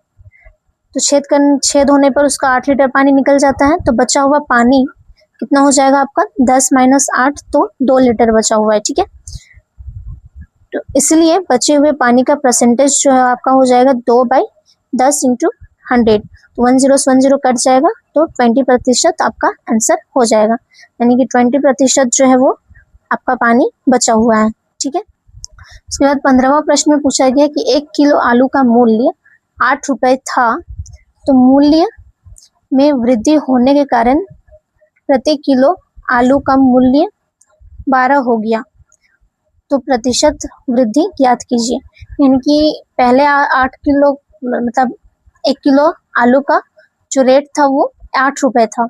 तो छेद होने पर उसका 8 लीटर पानी निकल जाता है, तो बचा हुआ पानी कितना हो जाएगा आपका 10 माइनस 8, तो 2 लीटर बचा हुआ है, ठीक है। तो इसलिए बचे हुए पानी का परसेंटेज जो है आपका हो जाएगा 2/10 इंटू 100, तो 10 से 10 कट जाएगा, तो 20% आपका आंसर हो जाएगा, यानी कि 20% जो है वो आपका पानी बचा हुआ है, ठीक है। उसके बाद 15वां प्रश्न में पूछा गया कि 1 किलो आलू का मूल्य 8 रुपए था, तो मूल्य में वृद्धि होने के कारण प्रति किलो आलू का मूल्य 12 हो गया, तो प्रतिशत वृद्धि ज्ञात कीजिए। यानी कि पहले 8 किलो मतलब 1 किलो आलू का जो रेट था वो 8 रुपए था,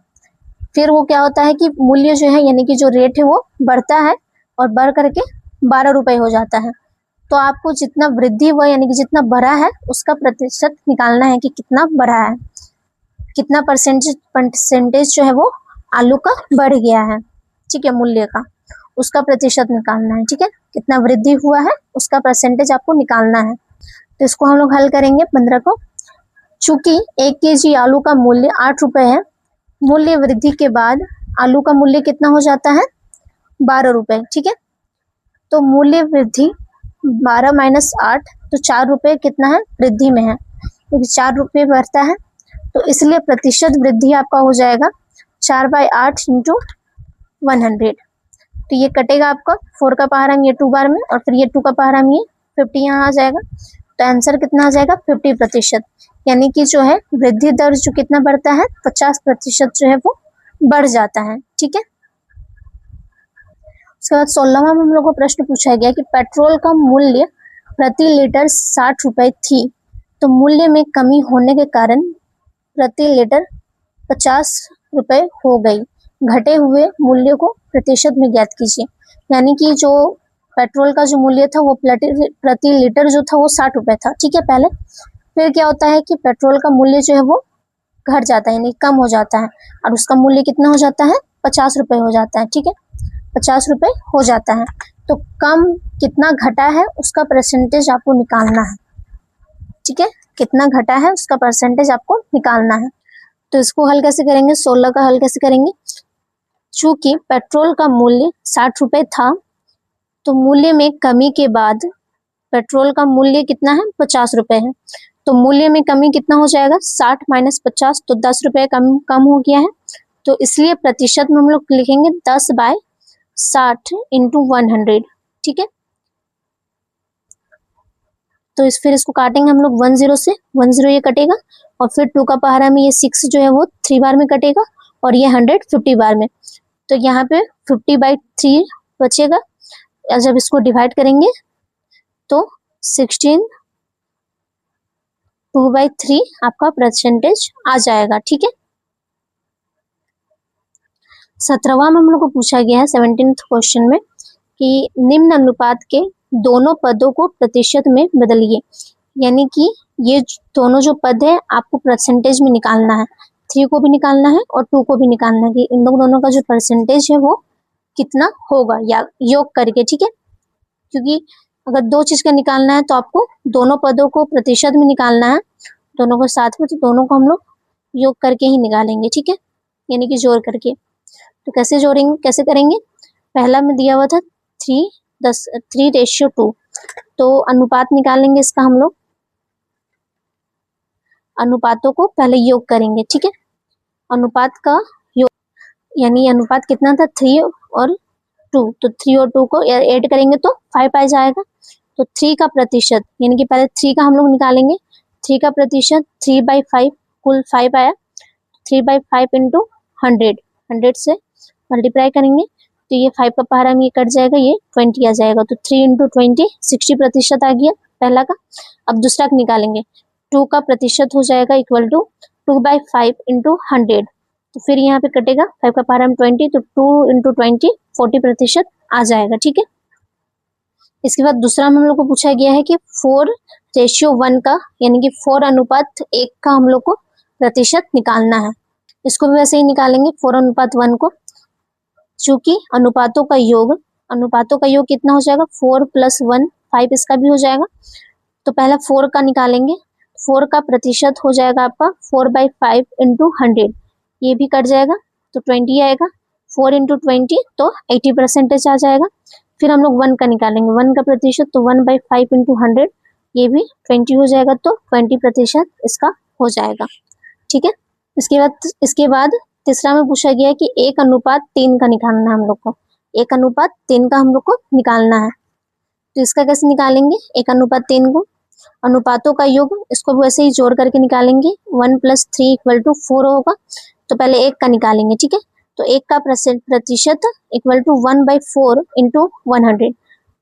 फिर वो क्या होता है कि मूल्य जो है यानी कि जो रेट है वो बढ़ता है और बढ़ करके 12 रुपए हो जाता है, तो आपको जितना वृद्धि हुआ यानी कि जितना बढ़ा है उसका प्रतिशत निकालना है कि कितना बढ़ा है, कितना परसेंटेज जो है वो आलू का बढ़ गया है, ठीक है, मूल्य का उसका प्रतिशत निकालना है, ठीक है, कितना वृद्धि हुआ है उसका परसेंटेज आपको निकालना है। तो इसको हम लोग हल करेंगे 15 को। चूंकि 1 केजी आलू का मूल्य 8 रुपए है, मूल्य वृद्धि के बाद आलू का मूल्य कितना हो जाता है 12 रुपए, ठीक है, तो मूल्य वृद्धि 12 माइनस 8, तो 4 रुपए कितना है वृद्धि में है, क्योंकि 4 रुपये बढ़ता है, तो इसलिए प्रतिशत वृद्धि आपका हो जाएगा 4/8 इंटू 100, तो ये कटेगा आपका 4 का पहाड़ा में ये 2 बार में और फिर ये 2 का पहाड़ा में ये 50 यहाँ आ जाएगा, तो आंसर कितना आ जाएगा 50%, यानी कि जो है वृद्धि दर जो कितना बढ़ता है 50% जो है वो बढ़ जाता है, ठीक है। उसके बाद 16वां में हम लोग को प्रश्न पूछा गया कि पेट्रोल का मूल्य प्रति लीटर 60 रुपए थी, तो मूल्य में कमी होने के कारण प्रति लीटर 50 रुपए हो गई, घटे हुए मूल्य को प्रतिशत में ज्ञात कीजिए। यानी कि जो पेट्रोल का जो मूल्य था वो प्रति लीटर जो था वो 60 रुपए था, ठीक है, पहले। फिर क्या होता है कि पेट्रोल का मूल्य जो है वो घट जाता है यानी कम हो जाता है और उसका मूल्य कितना हो जाता है 50 रुपये हो जाता है। ठीक है, 50 रुपये हो जाता है। तो कम कितना घटा है उसका परसेंटेज आपको निकालना है। ठीक है, कितना घटा है उसका परसेंटेज आपको निकालना है। तो इसको हल कैसे करेंगे, 16 का हल कैसे करेंगे। चूंकि पेट्रोल का मूल्य 60 रुपये था तो मूल्य में कमी के बाद पेट्रोल का मूल्य कितना है 50 रुपये है। तो मूल्य में कमी कितना हो जाएगा 60 माइनस 50 तो 10 रुपये कम हो गया है। तो इसलिए प्रतिशत में हम लोग लिखेंगे 10/60 इंटू 100। ठीक है, तो फिर इसको काटेंगे हम लोग 10 से, 10 ये कटेगा और फिर 2 का पहाड़ा में ये 6 जो है वो 3 बार में कटेगा और ये 100 50 बार में। तो यहाँ पे 50/3 बचेगा। जब इसको डिवाइड करेंगे तो 16 2/3 आपका परसेंटेज आ जाएगा। ठीक है, 17वां में हम लोग को पूछा गया है 17th क्वेश्चन में कि निम्न अनुपात के दोनों पदों को प्रतिशत में बदलिए। यानी कि ये दोनों जो पद है आपको परसेंटेज में निकालना है, 3 को भी निकालना है और 2 को भी निकालना है कि इन दोनों का जो परसेंटेज है वो कितना होगा या योग करके। ठीक है, क्योंकि अगर दो चीज का निकालना है तो आपको दोनों पदों को प्रतिशत में निकालना है, दोनों को साथ में, तो दोनों को हम लोग योग करके ही निकालेंगे। ठीक है, यानी कि जोड़ करके। तो कैसे जोड़ेंगे, कैसे करेंगे, पहला में दिया हुआ था 3:2 तो अनुपात निकालेंगे इसका हम लोग, अनुपातों को पहले योग करेंगे। ठीक है, अनुपात का योग यानी अनुपात कितना था 3 और 2, तो 3 और 2 को ऐड करेंगे तो 5 आ जाएगा। तो 3 का प्रतिशत यानी कि पहले 3 का हम लोग निकालेंगे, 3 का प्रतिशत 3/5 कुल 5 आया, 3/5 इंटू 100 से मल्टीप्लाई करेंगे तो ये 5 का पहाड़ा में ये कट जाएगा, ये 20 आ जाएगा। तो 3 इंटू 20 60% आ गया पहला का। अब दूसरा का निकालेंगे, 2 का प्रतिशत हो जाएगा इक्वल टू 2/5 इंटू 100। तो फिर यहाँ पे कटेगा 5 का पहाड़ा में 20 तो 2 इंटू 20 40% आ जाएगा। ठीक है, इसके बाद दूसरा में हम लोग को पूछा गया है कि 4:1 का यानी कि 4:1 का हम लोग को प्रतिशत निकालना है। इसको भी वैसे ही निकालेंगे 4:1 को, चूंकि अनुपातों का योग कितना हो जाएगा 4 + 1 5 इसका भी हो जाएगा। तो पहला 4 का निकालेंगे, 4 का प्रतिशत हो जाएगा आपका 4/5 इंटू 100, ये भी कट जाएगा तो 20 आएगा। 4 इंटू 20 तो 80% आ जाएगा। फिर हम लोग 1 का निकालेंगे, 1 का प्रतिशत तो 1/5 इंटू 100, ये भी 20 हो जाएगा तो 20% इसका हो जाएगा। ठीक है, इसके बाद तीसरा में पूछा गया है कि 1:3 का निकालना है हम लोग को, 1:3 का हम लोग को निकालना है। तो इसका कैसे निकालेंगे 1:3 को, अनुपातों का योग इसको भी वैसे ही जोड़ करके निकालेंगे, 1 + 3 = 4 होगा। तो पहले 1 का निकालेंगे। ठीक है, तो 1 का प्रतिशत इक्वल टू 1/4 इंटू 100,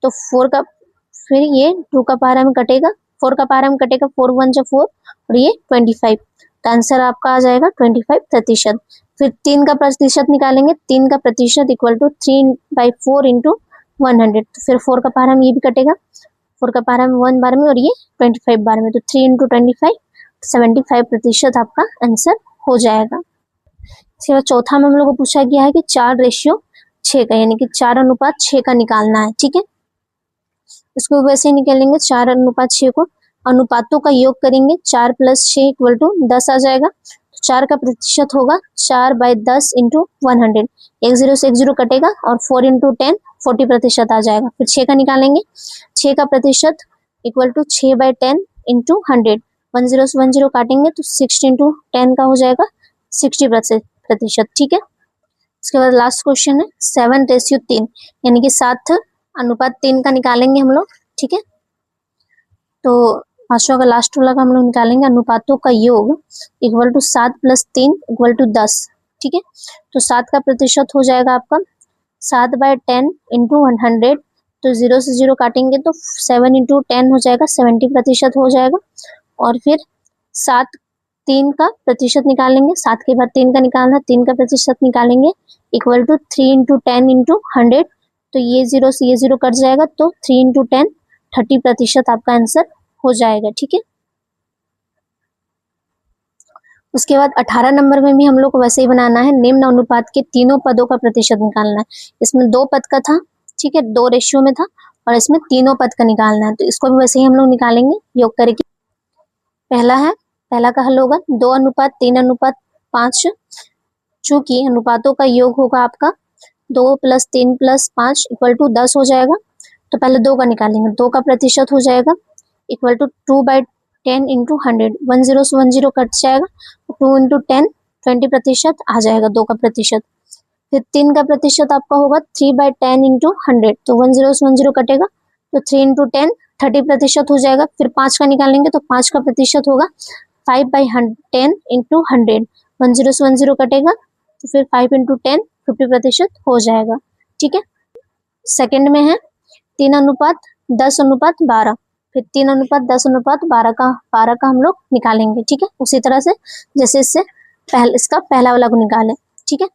तो 4 का फिर ये 2 का पहाड़ा में कटेगा, 4 का पहाड़ा में कटेगा, 4 × 1 = 4 और ये 25, तो आंसर आपका आ जाएगा 25%। फिर 3 का प्रतिशत निकालेंगे, 3 का प्रतिशत इक्वल टू 3/4 इंटू 100, तो फिर 4 का पहाड़ा में ये भी कटेगा, 4 का पहाड़ा में 1 बार में और ये 25 बार में, तो 3 इंटू 25 75% आपका आंसर हो जाएगा। इसके बाद चौथा में हम लोग को पूछा गया है कि 4:6 का यानी कि 4:6 का निकालना है। ठीक है, इसको वैसे ही निकालेंगे 4:6 को, अनुपातों का योग करेंगे, 4 + 6 = 10 आ जाएगा। 4 का प्रतिशत होगा 4/10 इंटू 100, 1 0 से 1 0 कटेगा और 4 इंटू 10 40% आ जाएगा। फिर 6 का निकालेंगे, 6 का प्रतिशत इक्वल टू 6/10 इंटू 100, 1 0 से 1 0 काटेंगे तो 6 इंटू 10 का हो जाएगा 60%। ठीक है, इसके बाद लास्ट क्वेश्चन है 7:3 यानी कि 7:3 का निकालेंगे हम लोग। ठीक है, तो पांचवा का लास्ट वाला का हम लोग निकालेंगे, अनुपातों का योग इक्वल टू 7 + 3 = 10। ठीक है, तो 7 का प्रतिशत हो जाएगा आपका 7/10 इंटू 100, तो 0 से 0 काटेंगे तो 7 इंटू 10 हो जाएगा, 70% हो जाएगा। और फिर 7 3 का प्रतिशत निकालेंगे, 7 के बाद 3 का निकालना, 3 का प्रतिशत निकालेंगे इक्वल टू 3 इंटू 10 इंटू 100, तो ये 0 से ये 0 कट जाएगा, तो 3 इंटू 10 30% आपका आंसर हो जाएगा। ठीक है, उसके बाद 18 नंबर में भी हम लोग को वैसे ही बनाना है, निम्न अनुपात के तीनों पदों का प्रतिशत निकालना है। इसमें 2 पद का था, ठीक है, 2 रेशियो में था, और इसमें तीनों पद का निकालना है, तो इसको भी वैसे ही हम लोग निकालेंगे योग करके। पहला का हल होगा 2:3:5। चूंकि अनुपातों का योग होगा आपका 2 + 3 + 5 = 10 हो जाएगा, तो पहले 2 का निकालेंगे। 2 का प्रतिशत हो जाएगा इक्वल टू 2/10 × 100, 1 0 से 1 0 कट जाएगा, 2 × 10 20% आ जाएगा 2 का प्रतिशत। फिर 3 का प्रतिशत आपका होगा 3/10 × 100, तो 1 0 से 1 0 कटेगा, तो 3 × 10 30% हो जाएगा। फिर 5 का निकालेंगे तो 5 का प्रतिशत होगा 5/10 × 100, 1 0 से 1 0 कटेगा, तो फिर 5 × 10 50% हो जाएगा, ठीक है। सेकंड में है 3:10:12। फिर 3:10:12 का हम लोग निकालेंगे, ठीक है, उसी तरह से जैसे इससे इसका पहला वाला को निकाले, ठीक है।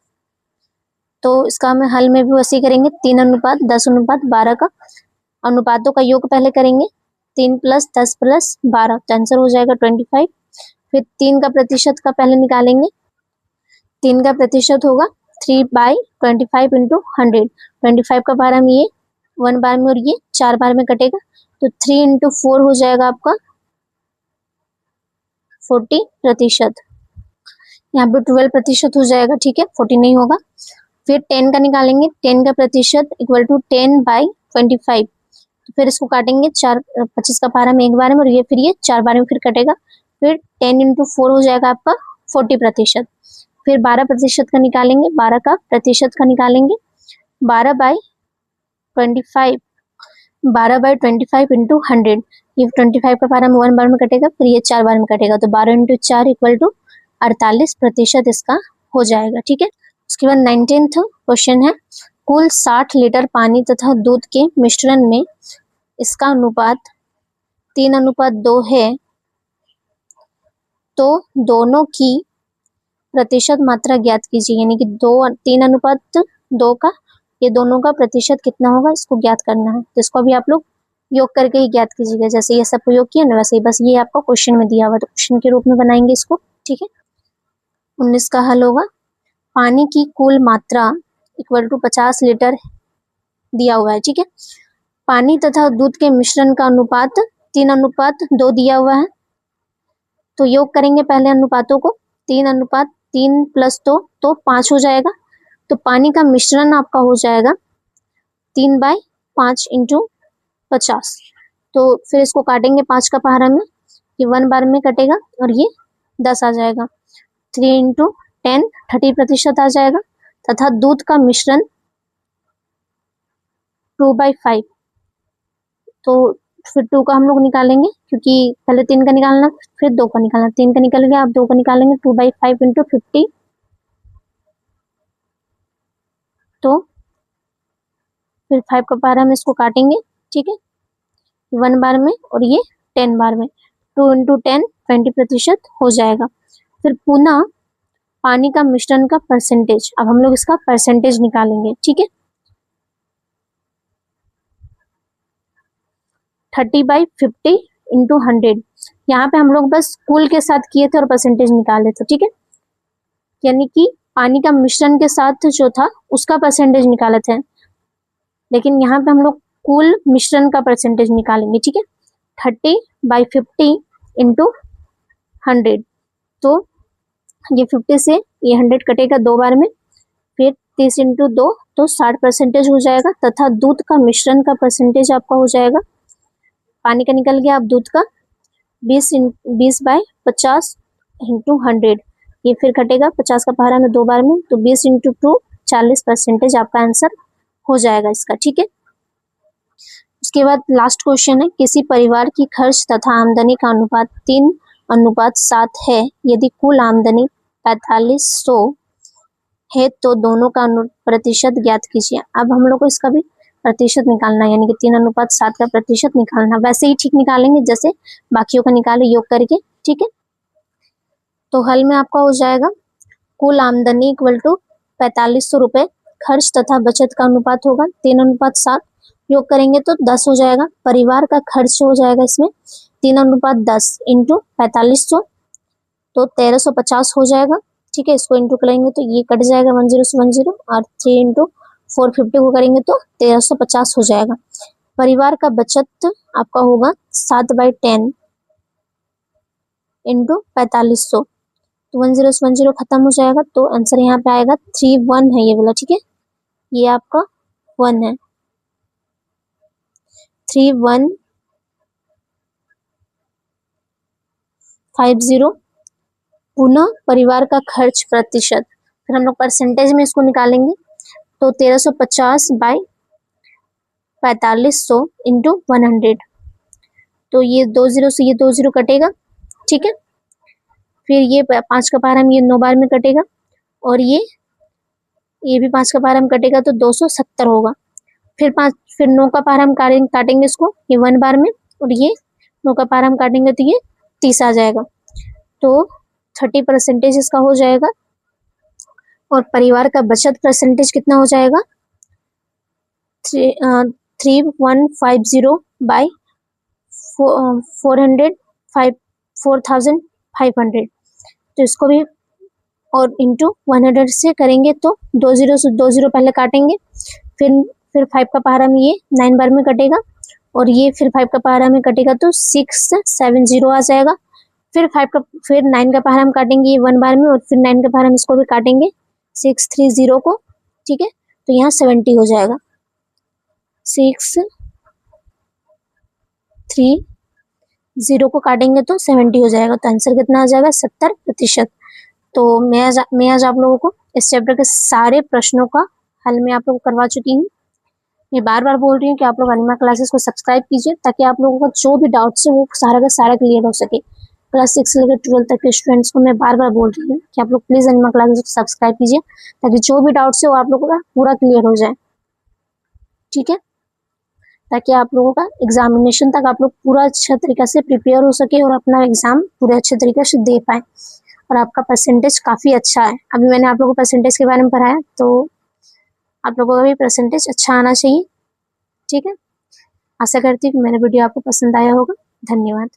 तो इसका हमें हल में भी वैसे ही करेंगे, 3:10:12 का अनुपातों का योग पहले करेंगे, 3 + 10 + 12, तो आंसर हो जाएगा 25। फिर 3 का प्रतिशत का पहले निकालेंगे, 3 का प्रतिशत होगा 3/25 × 100, 25 का बार में ये 1 बार में और ये 4 बार में कटेगा, तो 3 × 4 हो जाएगा आपका 40%। यहाँ पे 12% हो जाएगा, ठीक है, 40 नहीं होगा। फिर 10 का निकालेंगे, 10 का प्रतिशत इक्वल टू 10/25, तो फिर इसको काटेंगे 25 का बार में 1 बार में और ये फिर ये 4 बार में फिर कटेगा, फिर 10 × 4 हो जाएगा आपका 40%। फिर 12% का निकालेंगे, 12 का प्रतिशत का निकालेंगे, 12/25 × 100, ये 25 का बार में 1 बार में कटेगा, फिर ये 4 बार में कटेगा, तो 12 × 4 = 48% इसका हो जाएगा, ठीक है। उसके बाद 19th क्वेश्चन है, कुल 60 लीटर पानी तथा दूध के मिश्रण में इसका अनुपात 3:2 है, तो दोनों की प्रतिशत मात्रा ज्ञात कीजिए। यानी कि 3:2 का ये दोनों का प्रतिशत कितना होगा, इसको ज्ञात करना है। तो इसको भी आप लोग योग करके ही ज्ञात कीजिएगा, जैसे ये सब योग किया ना वैसे ही, बस ये आपको क्वेश्चन में दिया हुआ, तो क्वेश्चन के रूप में बनाएंगे इसको, ठीक है। 19 का हल होगा, पानी की कुल मात्रा इक्वल टू 50 लीटर दिया हुआ है, ठीक है। पानी तथा दूध के मिश्रण का अनुपात 3:2 दिया हुआ है, तो योग करेंगे पहले अनुपातों को, 3:3 + 2 तो 5 हो जाएगा। तो पानी का मिश्रण आपका हो जाएगा 3/5 × 50, तो फिर इसको काटेंगे 5 का पहाड़ा में, ये 1 बार में कटेगा और ये 10 आ जाएगा, 3 × 10 30% आ जाएगा। तथा दूध का मिश्रण 2/5, तो फिर 2 का हम लोग निकालेंगे, क्योंकि पहले 3 का निकालना फिर 2 का निकालना, 3 का निकल गया, आप 2 का निकालेंगे, 2/5 × 50, तो फिर 5 का बार हम इसको काटेंगे, ठीक है, 1 बार में और ये 10 बार में, 2 × 10 20% हो जाएगा। फिर पुनः पानी का मिश्रण का परसेंटेज, अब हम लोग इसका परसेंटेज निकालेंगे, ठीक है। 30/50 × 100, यहाँ पे हम लोग बस कुल के साथ किए थे और परसेंटेज निकाले थे, ठीक है। यानी कि पानी का मिश्रण के साथ जो था उसका परसेंटेज निकाले थे, लेकिन यहाँ पे हम लोग कुल मिश्रण का परसेंटेज निकालेंगे, ठीक है। 30/50 × 100, तो ये 50 से ये 100 कटेगा 2 बार में, फिर 30 × 2 तो 60% हो जाएगा। तथा दूध का मिश्रण का परसेंटेज आपका हो जाएगा, पानी का निकल गया, अब दूध का 20/50 × 100, ये फिर कटेगा 50 का पहाड़ा में 2 बार में, तो 20 × 2 40% आपका आंसर हो जाएगा इसका, ठीक है। उसके बाद लास्ट क्वेश्चन है, किसी परिवार की खर्च तथा आमदनी का अनुपात 3:7 है, यदि कुल आमदनी 4500 है तो दोनों का प्रतिशत ज्ञात कीजिए। अब हम लोग को इसका भी प्रतिशत निकालना है, यानी कि 3:7 का प्रतिशत निकालना, वैसे ही ठीक निकालेंगे जैसे बाकियों का निकाले योग करके, ठीक है। तो हल में आपका हो जाएगा, कुल आमदनी इक्वल टू 4500 रुपए, खर्च तथा बचत का अनुपात होगा 3:7, योग करेंगे तो 10 हो जाएगा। परिवार का खर्च हो जाएगा इसमें 3:10 × 4500, तो 1350 हो जाएगा। ठीक है, इसको इंटू करेंगे तो ये कट जाएगा 10 से 10 और 3 इंटू 450 को करेंगे तो 1350 हो जाएगा। परिवार का बचत आपका होगा 7/10 इंटू 4500, तो 10 से 10 खत्म हो जाएगा, तो आंसर यहाँ पे आएगा 31 है ये वाला। ठीक है, ये आपका 1 है, 3150। पुनः परिवार का खर्च प्रतिशत, फिर हम लोग परसेंटेज में इसको निकालेंगे, तो 1350/4500 इंटू 100, तो ये 20 से ये 20 कटेगा। ठीक है, फिर ये 5 का पारा में ये 9 बार में कटेगा, और ये भी 5 का पारा में कटेगा, तो 270 होगा। फिर 9 का पारा हम काटेंगे इसको, ये 1 बार में, और ये 9 का पारा हम काटेंगे तो ये 30 आ जाएगा, तो 30% इसका हो जाएगा। और परिवार का बचत परसेंटेज कितना हो जाएगा, 3150/4,500, तो इसको भी और इंटू 100 से करेंगे तो 20 से 20 पहले काटेंगे, फिर 5 का पहाड़ा में ये 9 बार में कटेगा, और ये फिर 5 का पहाड़ा में कटेगा तो 670 आ जाएगा। फिर 9 का पहाड़ा हम काटेंगे ये 1 बार में, और फिर 9 का पहाड़ा हम इसको भी काटेंगे 630 को। ठीक है, तो यहाँ 70 हो जाएगा, 630 को काटेंगे तो 70 हो जाएगा, तो आंसर कितना आ जाएगा, 70%। तो मैं आज आप लोगों को इस चैप्टर के सारे प्रश्नों का हल मैं आप लोगों को करवा चुकी हूँ। मैं बार बार बोल रही हूँ कि आप लोग अनिमा क्लासेस को सब्सक्राइब कीजिए, ताकि आप लोगों का जो भी डाउट्स है वो सारा का सारा क्लियर हो सके। क्लास 6 से लेकर 12 तक के स्टूडेंट्स को मैं बार बार बोल रही हूँ कि आप लोग प्लीज़ अनिमा क्लासेस को सब्सक्राइब कीजिए, ताकि जो भी डाउट्स है वो आप लोगों का पूरा क्लियर हो जाए। ठीक है, ताकि आप लोगों का एग्जामिनेशन तक आप लोग पूरा अच्छा तरीका से प्रिपेयर हो सके और अपना एग्जाम पूरे अच्छे तरीके से दे पाए, और आपका परसेंटेज काफ़ी अच्छा है। अभी मैंने आप लोगों को परसेंटेज के बारे में पढ़ाया, तो आप लोगों का भी परसेंटेज अच्छा आना चाहिए। ठीक है, आशा करती हूँ कि मेरा वीडियो आपको पसंद आया होगा। धन्यवाद।